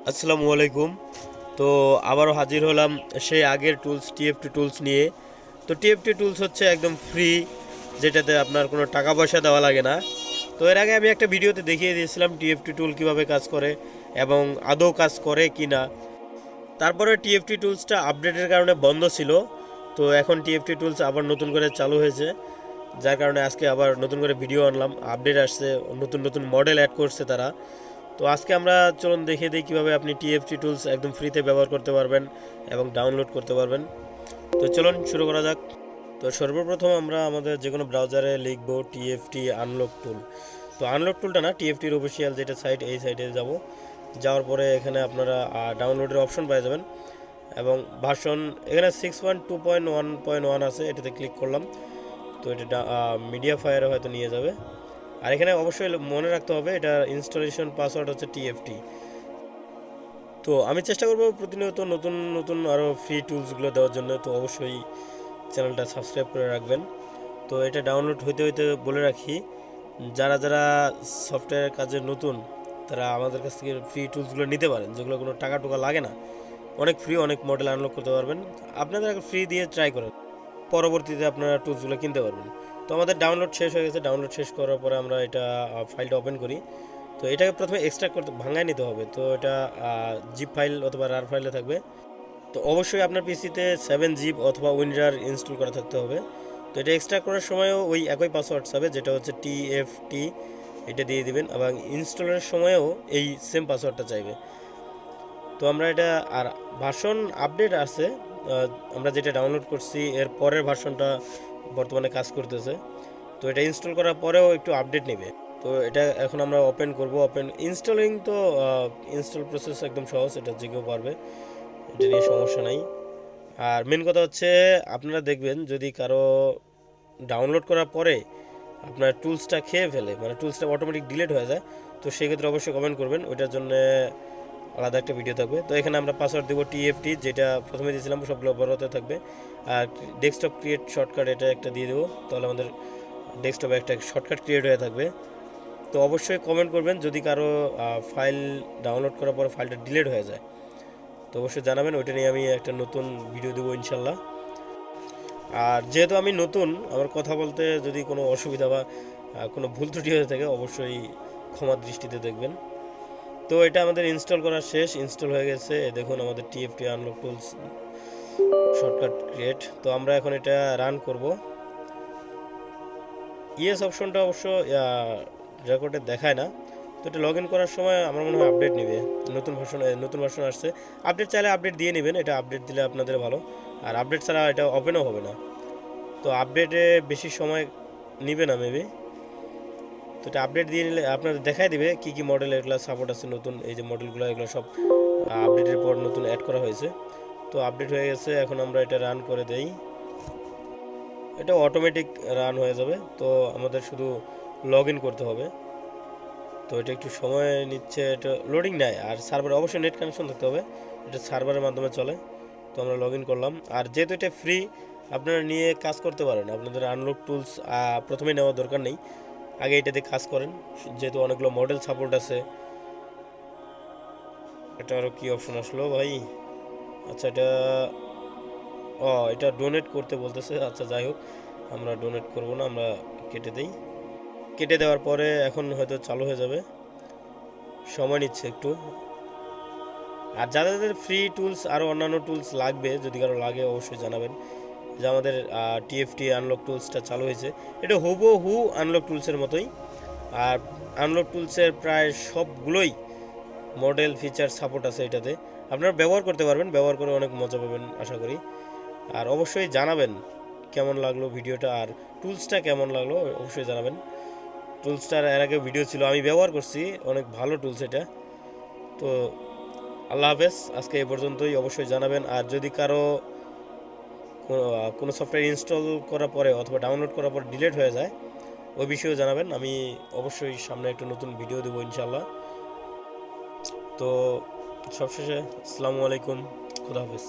আসসালামু আলাইকুম। তো আবারও হাজির হলাম সেই আগের টুলস টিএফটি টুলস নিয়ে। তো টিএফটি টুলস হচ্ছে একদম ফ্রি, যেটাতে আপনার কোনো টাকা পয়সা দেওয়া লাগে না। তো এর আগে আমি একটা ভিডিওতে দেখিয়ে দিয়েছিলাম টিএফটি টুল কিভাবে কাজ করে এবং আদৌ কাজ করে কি না। তারপরে টিএফটি টুলসটা আপডেটের কারণে বন্ধ ছিল। তো এখন টিএফটি টুলস আবার নতুন করে চালু হয়েছে, যার কারণে আজকে আবার নতুন করে ভিডিও আনলাম। আপডেট আসছে, নতুন নতুন মডেল অ্যাড করছে তারা। তো আজকে আমরা চলুন দেখিয়ে দিই কীভাবে আপনি টিএফটি টুলস একদম ফ্রিতে ব্যবহার করতে পারবেন এবং ডাউনলোড করতে পারবেন। তো চলুন শুরু করা যাক। তো সর্বপ্রথম আমরা আমাদের যে কোনো ব্রাউজারে লিখব টিএফটি আনলক টুল। তো আনলক টুলটা না, টিএফটির অফিসিয়াল যেটা সাইট, এই সাইটে যাব। যাওয়ার পরে এখানে আপনারা ডাউনলোডের অপশন পেয়ে যাবেন এবং ভার্সন এখানে 6.2.1.1 আছে, এটাতে ক্লিক করলাম। তো এটা মিডিয়া ফায়ারে হয়তো নিয়ে যাবে। আর এখানে অবশ্যই মনে রাখতে হবে এটা ইনস্টলেশন পাসওয়ার্ড হচ্ছে টিএফটি। তো আমি চেষ্টা করব প্রতিনিয়ত নতুন নতুন আরও ফ্রি টুলসগুলো দেওয়ার জন্য। তো অবশ্যই চ্যানেলটা সাবস্ক্রাইব করে রাখবেন। তো এটা ডাউনলোড হইতে হইতে বলে রাখি, যারা যারা সফটওয়্যার কাজে নতুন তারা আমাদের কাছ থেকে ফ্রি টুলসগুলো নিতে পারেন, যেগুলো কোনো টাকা টুকা লাগে না। অনেক ফ্রি, অনেক মডেল আনলক করতে পারবেন। আপনাদের ফ্রি দিয়ে ট্রাই করেন, পরবর্তীতে আপনারা টুলসগুলো কিনতে পারবেন। তো আমাদের ডাউনলোড শেষ হয়ে গেছে। ডাউনলোড শেষ করার পরে আমরা এটা ফাইলটা ওপেন করি। তো এটাকে প্রথমে এক্সট্রাক্ট করতে, ভাঙায় নিতে হবে। তো এটা জিপ ফাইল অথবা রার ফাইলে থাকবে। তো অবশ্যই আপনার পিসিতে 7 জিপ অথবা উইনরার ইনস্টল করা থাকতে হবে। তো এটা এক্সট্রাক্ট করার সময়ও ওই একই পাসওয়ার্ড হবে, যেটা হচ্ছে টিএফটি, এটা দিয়ে দিবেন এবং ইনস্টলের সময়ও এই সেম পাসওয়ার্ডটা চাইবে। তো আমরা এটা, আর ভার্সন আপডেট আছে, আমরা যেটা ডাউনলোড করছি এর পরের ভার্সনটা বর্তমানে কাজ করতেছে। তো এটা ইনস্টল করার পরেও একটু আপডেট নেবে। তো এটা এখন আমরা ওপেন করব। ওপেন ইনস্টলিং, তো ইনস্টল প্রসেস একদম সহজ, এটা যে কেউ পারবে, এটা নিয়ে সমস্যা নাই। আর মেন কথা হচ্ছে, আপনারা দেখবেন যদি কারো ডাউনলোড করার পরে আপনার টুলসটা খেয়ে ফেলে, মানে টুলসটা অটোমেটিক ডিলিট হয়ে যায়, তো সেক্ষেত্রে অবশ্যই কমেন্ট করবেন, ওইটার জন্য আলাদা একটা ভিডিও থাকবে। তো এখানে আমরা পাসওয়ার্ড দেবো টিএফটি, যেটা প্রথমে দিয়েছিলাম সবগুলো বড়তে থাকবে। আর ডেস্কটপ ক্রিয়েট শর্টকাট এটা একটা দিয়ে দেবো, তাহলে আমাদের ডেস্কটপে একটা শর্টকাট ক্রিয়েট হয়ে থাকবে। তো অবশ্যই কমেন্ট করবেন যদি কারো ফাইল ডাউনলোড করার পরে ফাইলটা ডিলিট হয়ে যায়, তো অবশ্যই জানাবেন। ওইটা নিয়ে আমি একটা নতুন ভিডিও দেবো ইনশাল্লাহ। আর যেহেতু আমি নতুন, আমার কথা বলতে যদি কোনো অসুবিধা বা কোনো ভুল ত্রুটি হয়ে থাকে অবশ্যই ক্ষমার দৃষ্টিতে দেখবেন। তো এটা আমাদের ইনস্টল করা শেষ, ইনস্টল হয়ে গেছে। দেখুন আমাদের TFT unlock tools shortcut create. তো আমরা এখন এটা রান করব। ইয়েস অপশনটা অবশ্য রেকর্ডে দেখায় না। তো এটা লগ ইন করার সময় আমার মনে হয় আপডেট নেবে, নতুন ভার্সন আসছে। আপডেট চাইলে আপডেট দিয়ে নেবেন, এটা আপডেট দিলে আপনাদের ভালো। আর আপডেট ছাড়া এটা ওপেনও হবে না। তো আপডেটে বেশি সময় নেবে না মেবি। তো এটা আপডেট দিয়ে নিলে আপনাদের দেখাই দিবে কী কী মডেল এগুলো সাপোর্ট আছে নতুন। এই যে মডেলগুলো, এগুলো সব আপডেটের পর নতুন অ্যাড করা হয়েছে। তো আপডেট হয়ে গেছে, এখন আমরা এটা রান করে দেই। এটা অটোমেটিক রান হয়ে যাবে। তো আমাদের শুধু লগ ইন করতে হবে। তো এটা একটু সময় নিচ্ছে, এটা লোডিং নেয়। আর সার্ভারে অবশ্যই নেট কানেকশন থাকতে হবে, এটা সার্ভারের মাধ্যমে চলে। তো আমরা লগ ইন করলাম। আর যেহেতু এটা ফ্রি, আপনারা নিয়ে কাজ করতে পারেন। আপনাদের আনলক টুলস প্রথমে নেওয়ার দরকার নেই, আগে এটাতে কাজ করেন, যেহেতু অনেকগুলো মডেল সাপোর্ট আছে। এটা আরও কী অপশন আসলো ভাই? আচ্ছা, এটা ডোনেট করতে বলতেছে। আচ্ছা যাই হোক, আমরা ডোনেট করব না, আমরা কেটে দেই। কেটে দেওয়ার পরে এখন হয়তো চালু হয়ে যাবে, সময় নিচ্ছে একটু। আর যাদের ফ্রি টুলস আরও অন্যান্য টুলস লাগবে, যদি কারো লাগে অবশ্যই জানাবেন। যে আমাদের টিএফটি আনলক টুলসটা চালু হয়েছে, এটা হুবহু আনলক টুলসের মতোই। আর আনলক টুলসের প্রায় সবগুলোই মডেল ফিচার সাপোর্ট আছে এটাতে। আপনারা ব্যবহার করতে পারবেন, ব্যবহার করে অনেক মজা পাবেন আশা করি। আর অবশ্যই জানাবেন কেমন লাগলো ভিডিওটা, আর টুলসটা কেমন লাগলো অবশ্যই জানাবেন। টুলসটার এর আগে ভিডিও ছিল, আমি ব্যবহার করছি, অনেক ভালো টুলস এটা। তো আল্লাহ হাফেজ, আজকে এই পর্যন্তই। অবশ্যই জানাবেন। আর যদি কারো কোনো সফটওয়্যার ইনস্টল করার পরে অথবা ডাউনলোড করার পর ডিলিট হয়ে যায়, ওই বিষয়েও জানাবেন। আমি অবশ্যই সামনে একটা নতুন ভিডিও দেবো ইনশাল্লাহ। তো সবশেষে আসসালামু আলাইকুম, খুদা হাফেজ।